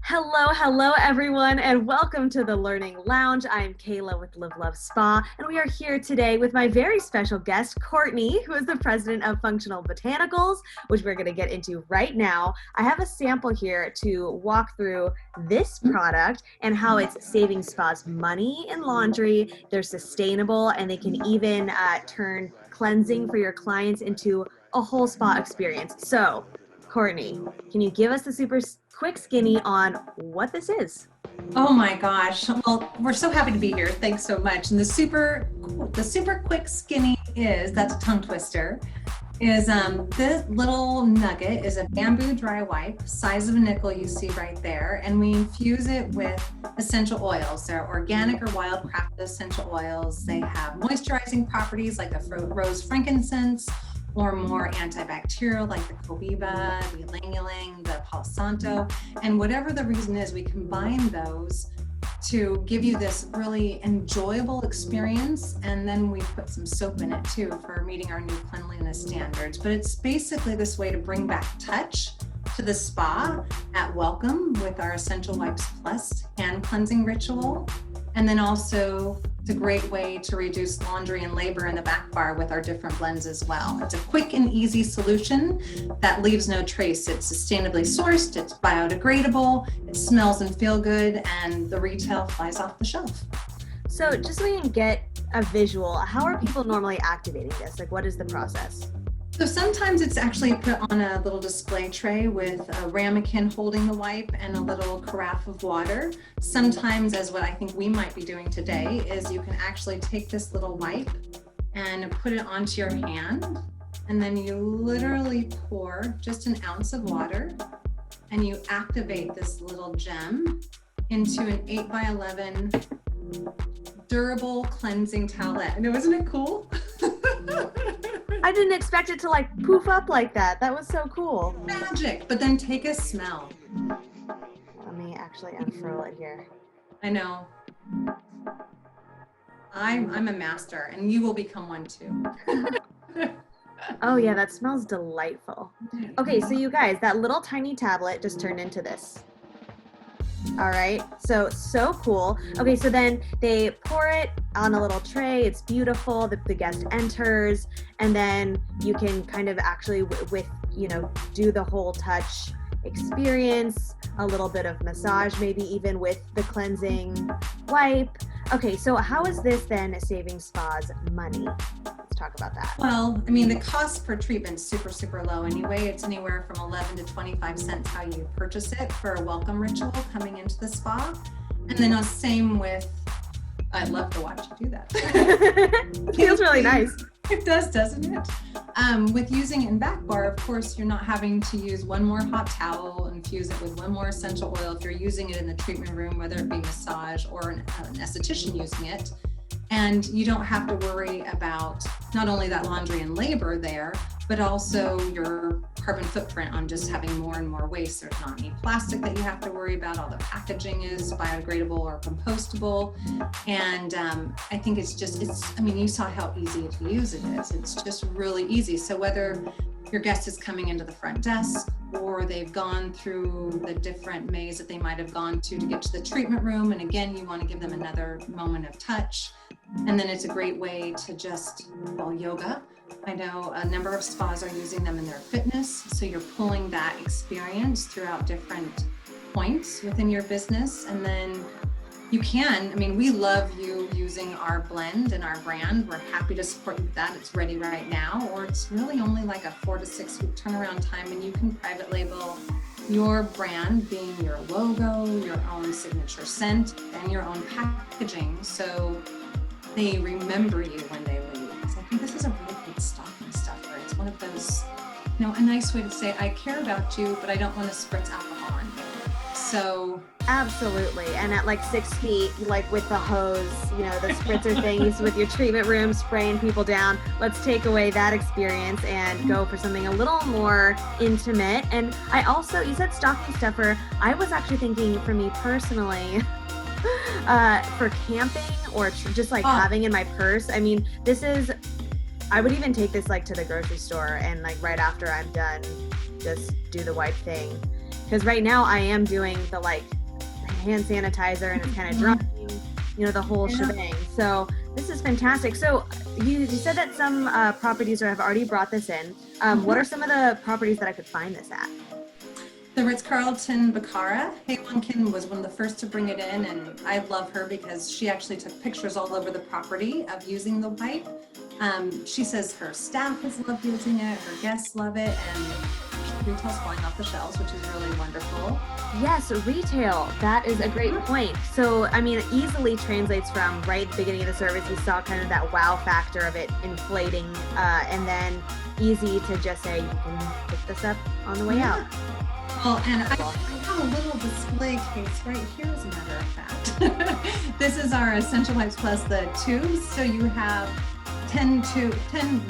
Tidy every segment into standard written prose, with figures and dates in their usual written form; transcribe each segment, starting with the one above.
Hello, everyone, and welcome to the Learning Lounge. I'm Kayla with Live Love Spa, and we are here today with my very special guest, Courtney, who is the president of Functional Botanicals, which we're going to get into right now. I have a sample here to walk through this product and how it's saving spas money in laundry. They're sustainable, and they can even turn cleansing for your clients into a whole spa experience. So, Courtney, can you give us the super quick skinny on what this is? Oh my gosh. Well, we're so happy to be here. Thanks so much. And the super quick skinny that's a tongue twister, is this little nugget is a bamboo dry wipe, size of a nickel you see right there. And we infuse it with essential oils. They're organic or wild-crafted essential oils. They have moisturizing properties like the rose frankincense, or more antibacterial like the Cohiba, the ylang-ylang, the Palo Santo, and whatever the reason is, we combine those to give you this really enjoyable experience, and then we put some soap in it too for meeting our new cleanliness standards. But it's basically this way to bring back touch to the spa at welcome with our Essential Wipes Plus hand cleansing ritual. And then also it's a great way to reduce laundry and labor in the back bar with our different blends as well. It's a quick and easy solution that leaves no trace. It's sustainably sourced, it's biodegradable, it smells and feels good, and the retail flies off the shelf. So just so we can get a visual, how are people normally activating this? Like, what is the process? So sometimes it's actually put on a little display tray with a ramekin holding the wipe and a little carafe of water. Sometimes, as what I think we might be doing today, is you can actually take this little wipe and put it onto your hand, and then you literally pour just an ounce of water and you activate this little gem into an 8x11 durable cleansing towelette. I know, isn't it cool? I didn't expect it to like poof up like that. That was so cool. Magic. But then take a smell. Let me actually unfurl it here. I know. I'm a master, and you will become one too. Oh yeah, that smells delightful. Okay, so you guys, that little tiny tablet just turned into this. All right, so cool. Okay, so then they pour it on a little tray. It's beautiful. The guest enters, and then you can kind of actually do the whole touch experience, a little bit of massage, maybe even with the cleansing wipe. Okay, so how is this then saving spas money? Let's talk about that. Well, I mean, the cost per treatment is super low anyway. It's anywhere from 11 to 25 cents how you purchase it for a welcome ritual coming into the spa. And then same with, I'd love to watch you do that. It feels really nice. It does, doesn't it? With using it in back bar, of course, you're not having to use one more hot towel, infuse it with one more essential oil if you're using it in the treatment room, whether it be massage or an esthetician using it. And you don't have to worry about not only that laundry and labor there, but also your carbon footprint on just having more and more waste. There's not any plastic that you have to worry about. All the packaging is biodegradable or compostable. And I think you saw how easy to use it is. It's just really easy. So whether your guest is coming into the front desk or they've gone through the different maze that they might have gone to get to the treatment room, and again, you want to give them another moment of touch. And then it's a great way to just, yoga. I know a number of spas are using them in their fitness. So you're pulling that experience throughout different points within your business. And then we love you using our blend and our brand. We're happy to support you with that. It's ready right now, or it's really only like a 4 to 6 week turnaround time, and you can private label your brand, being your logo, your own signature scent, and your own packaging. So they remember you when they leave. So I think this is a really good stocking stuffer. It's one of those, a nice way to say, I care about you, but I don't want to spritz alcohol on you. So absolutely. And at like 6 feet, like with the hose, the spritzer things with your treatment room, spraying people down. Let's take away that experience and go for something a little more intimate. And I also, you said stocking stuffer. I was actually thinking, for me personally, for camping or just like having in my purse. I mean, I would even take this like to the grocery store and like right after I'm done, just do the wipe thing. because right now I am doing the like hand sanitizer and it's kind of drying, you know, the whole shebang. So this is fantastic. So you said that some properties have already brought this in. What are some of the properties that I could find this at? The Ritz-Carlton Bacara. Hay Lunkin was one of the first to bring it in, and I love her because she actually took pictures all over the property of using the wipe. She says her staff has loved using it, her guests love it, and retail's falling off the shelves, which is really wonderful. Yes, retail. That is a great point. So, I mean, it easily translates from right at the beginning of the service, you saw kind of that wow factor of it inflating, and then easy to just say, you can pick this up on the way out. Well, and I have a little display case right here, as a matter of fact. This is our Essential Wipes Plus, the tubes. So you have 10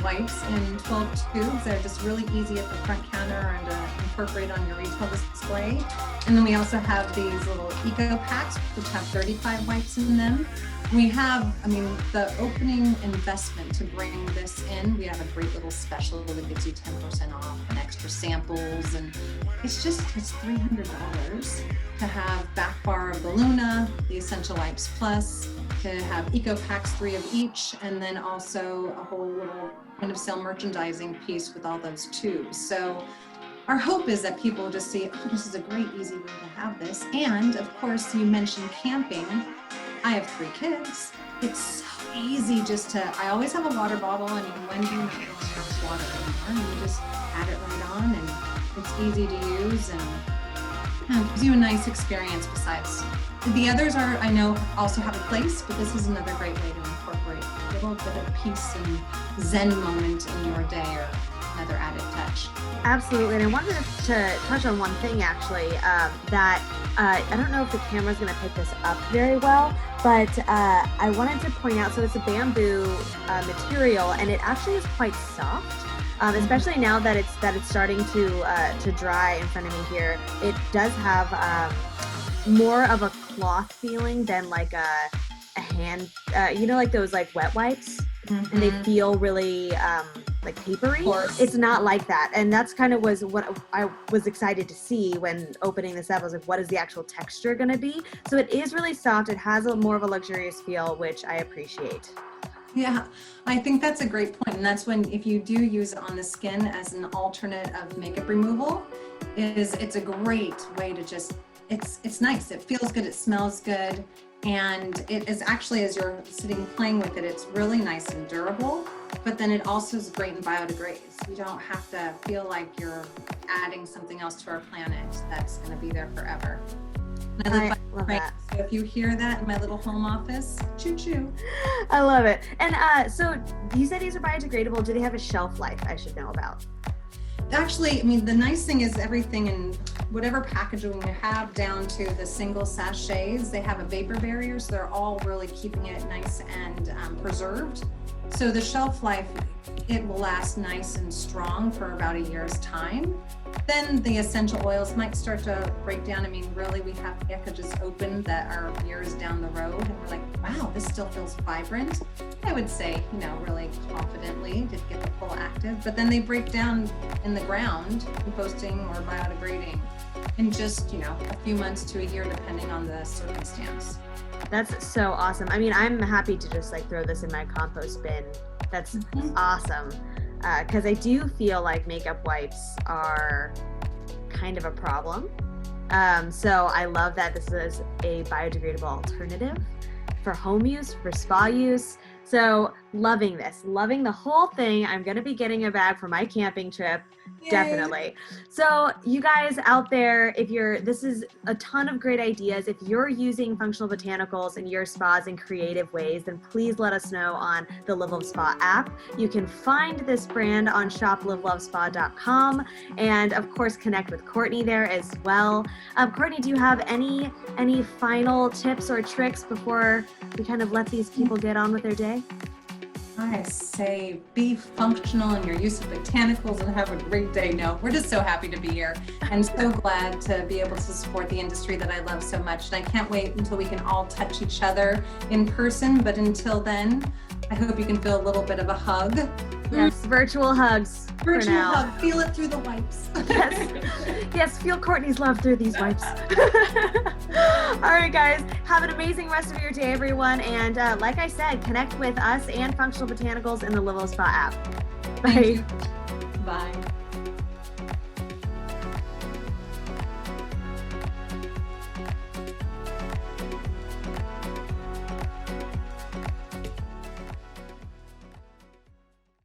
wipes in 12 tubes. They're just really easy at the front counter and incorporate on your retail display. And then we also have these little eco packs, which have 35 wipes in them. We have, I mean, the opening investment to bring this in, we have a great little special that gives you 10% off and extra samples. And it's $300 to have back bar of the Luna, the Essential Wipes Plus, to have eco packs, 3 of each, and then also a whole little point of sale merchandising piece with all those tubes. So our hope is that people just see, oh, this is a great, easy way to have this. And of course, you mentioned camping. I have 3 kids. It's so easy just to, I always have a water bottle. I mean, when do you not have water anymore? You just add it right on and it's easy to use and gives you a nice experience besides. The others are, I know, also have a place, but this is another great way to incorporate a little bit of peace and zen moment in your day, or another added touch. Absolutely, and I wanted to touch on one thing actually, that I don't know if the camera's going to pick this up very well, but I wanted to point out, so it's a bamboo material, and it actually is quite soft. Especially now that it's starting to dry in front of me here. It does have more of a cloth feeling than like a hand, you know, like those like wet wipes, and they feel really like papery. It's not like that, and that's kind of was what I was excited to see when opening this up. I was like, what is the actual texture going to be? So it is really soft. It has more of a luxurious feel, which I appreciate. Yeah, I think that's a great point. And that's when, if you do use it on the skin as an alternate of makeup removal, it's a great way to just, it's nice. It feels good. It smells good. And it is actually, as you're sitting playing with it, it's really nice and durable, but then it also is great and biodegrades. You don't have to feel like you're adding something else to our planet that's going to be there forever. I love that. So if you hear that in my little home office, choo-choo. I love it. And so you said these are biodegradable. Do they have a shelf life I should know about? Actually, I mean, the nice thing is everything in whatever packaging you have, down to the single sachets, they have a vapor barrier, so they're all really keeping it nice and preserved. So the shelf life, it will last nice and strong for about a year's time. Then the essential oils might start to break down. I mean, really, we have packages open that are years down the road, and we're like, wow, this still feels vibrant. I would say, you know, really confidently to get the full active, but then they break down in the ground, composting or biodegrading in just, you know, a few months to a year, depending on the circumstance. That's so awesome. I mean, I'm happy to just like throw this in my compost bin. That's awesome. Because I do feel like makeup wipes are kind of a problem. So I love that this is a biodegradable alternative for home use, for spa use. So loving this, loving the whole thing. I'm going to be getting a bag for my camping trip. Yay. Definitely. So you guys out there, this is a ton of great ideas. If you're using functional botanicals in your spas in creative ways, then please let us know on the Live Love Spa app. You can find this brand on shoplivelovespa.com, and of course connect with Courtney there as well. Courtney, do you have any final tips or tricks before we kind of let these people get on with their day? I say be functional in your use of botanicals and have a great day. No, we're just so happy to be here and so glad to be able to support the industry that I love so much. And I can't wait until we can all touch each other in person. But until then, I hope you can feel a little bit of a hug Yes, virtual hugs. Virtual for now. hug. Feel it through the wipes. Yes, feel Courtney's love through these wipes. All right, guys, have an amazing rest of your day, everyone. And like I said, connect with us and Functional Botanicals in the Live Love Spa app. Bye. Bye.